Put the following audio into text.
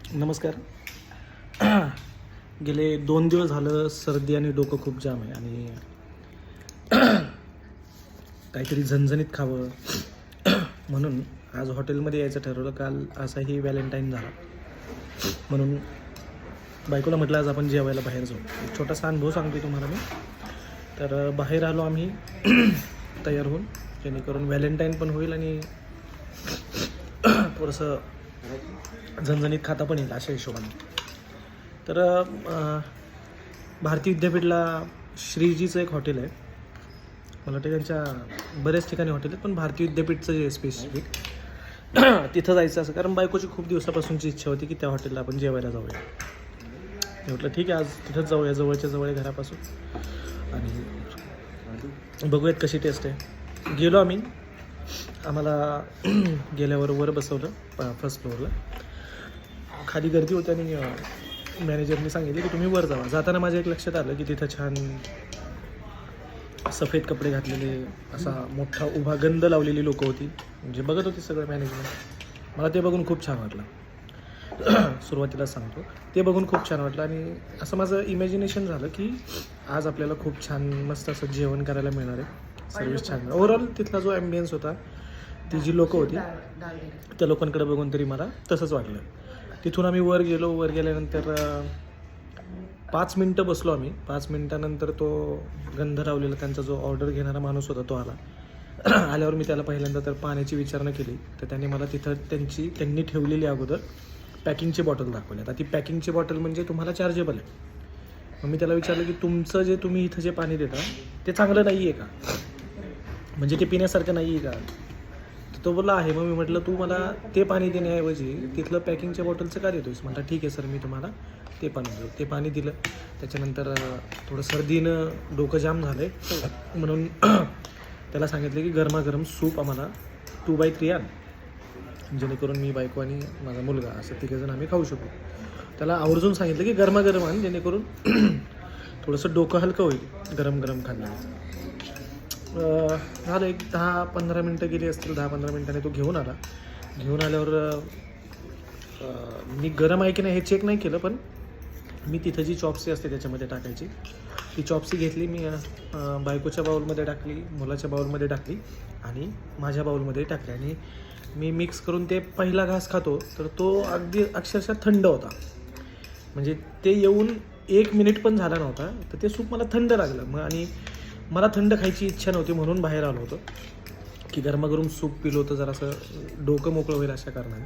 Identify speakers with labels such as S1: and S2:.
S1: नमस्कार. गेले 2 दिवस झालं सर्दी आणि डोकं खूप जाम आहे आणि काहीतरी झणझणीत खावं म्हणून आज हॉटेलमध्ये यायचं ठरवलं. काल असाही व्हॅलेंटाईन झाला म्हणून बायकोला म्हटलं आज आपण जेवायला बाहेर जाऊ. एक छोटासा अनुभव सांगतो तुम्हाला मी. तर बाहेर आलो आम्ही तयार होऊन, जेणेकरून व्हॅलेंटाईन पण होईल आणि थोडंसं झणझणीत खाता पण येईल अशा हिशोबाने. तर भारती विद्यापीठला श्रीजीचं एक हॉटेल आहे. मला वाटतं त्यांच्या बऱ्याच ठिकाणी हॉटेल आहेत, पण भारती विद्यापीठचं जे स्पेसिफिक तिथं जायचं असं, कारण बायकोची खूप दिवसापासूनची इच्छा होती की त्या हॉटेलला आपण जेवायला जाऊया. मी म्हटलं ठीक आहे, आज तिथंच जाऊया, जवळच्या जवळ घरापासून, आणि बघूयात कशी टेस्ट आहे. गेलो आम्ही. आम्हाला गेल्यावर वर बसवलं फर्स्ट फ्लोअरला. खाली गर्दी होती आणि मॅनेजरने सांगितले की तुम्ही वर जावा. जाताना माझ्या एक लक्षात आलं की तिथं छान सफेद कपडे घातलेले, असा मोठा उभा गंध लावलेली लोकं होती, म्हणजे बघत होती सगळं मॅनेजमेंट. मला ते बघून खूप छान वाटलं. सुरुवातीलाच सांगतो, ते बघून खूप छान वाटलं आणि असं माझं इमॅजिनेशन झालं की आज आपल्याला खूप छान मस्त असं जेवण करायला मिळणार आहे. सर्विस छान. ओव्हरऑल तिथला जो ॲम्बियन्स होता, ती जी लोकं होती, त्या लोकांकडे बघून तरी मला तसंच वाटलं. तिथून आम्ही वर गेलो. वर गेल्यानंतर 5 मिनटं बसलो आम्ही. 5 मिनटानंतर तो गंध लावलेला त्यांचा जो ऑर्डर घेणारा माणूस होता तो आला. आल्यावर मी त्याला पहिल्यांदा तर पाण्याची विचारणा केली, तर त्याने मला तिथं त्यांनी ठेवलेली अगोदर पॅकिंगची बॉटल दाखवली. आता ती पॅकिंगची बॉटल म्हणजे तुम्हाला चार्जेबल आहे. मग मी त्याला विचारलं की तुमचं जे तुम्ही इथं जे पाणी देता ते चांगलं नाही आहे का, म्हणजे ते पिण्यासारखं नाही आहे का. तो बोलला आहे. मग मी म्हटलं तू मला ते पाणी देण्याऐवजी तिथलं पॅकिंगच्या बॉटलचं का देतोयस. म्हटलं ठीक आहे सर, मी तुम्हाला ते पाणी देऊ. ते पाणी दिलं. त्याच्यानंतर थोडं सर्दीनं डोकं जाम झालं आहे म्हणून त्याला सांगितलं की गरमागरम सूप आम्हाला 2x3 आण, जेणेकरून मी, बायको आणि माझा मुलगा असं तिघंजण आम्ही खाऊ शकू. त्याला आवर्जून सांगितलं की गरमागरम आण, जेणेकरून थोडंसं डोकं हलकं होईल गरम गरम खाल्ल्याचं. झालं एक 10-15 मिनटं गेली असतील. 10-15 मिनटाने तो घेऊन आला. घेऊन आल्यावर मी गरम आहे की नाही हे चेक नाही केलं, पण मी तिथं जी चॉप्सी असते त्याच्यामध्ये टाकायची, ती चॉप्सी घेतली. मी बायकोच्या बाऊलमध्ये टाकली, मुलाच्या बाऊलमध्ये टाकली आणि माझ्या बाऊलमध्ये टाकली आणि मी मिक्स करून ते पहिला घास खातो तर तो अगदी अक्षरशः थंड होता. म्हणजे ते येऊन 1 मिनिट पण झाला नव्हता, तर ते सूप मला थंड लागलं. मग आणि मला थंड खायची इच्छा नव्हती म्हणून बाहेर आलो होतो की गरमागरम सूप पिलो होतं, जरासं डोकं मोकळं होईल अशा कारणाने.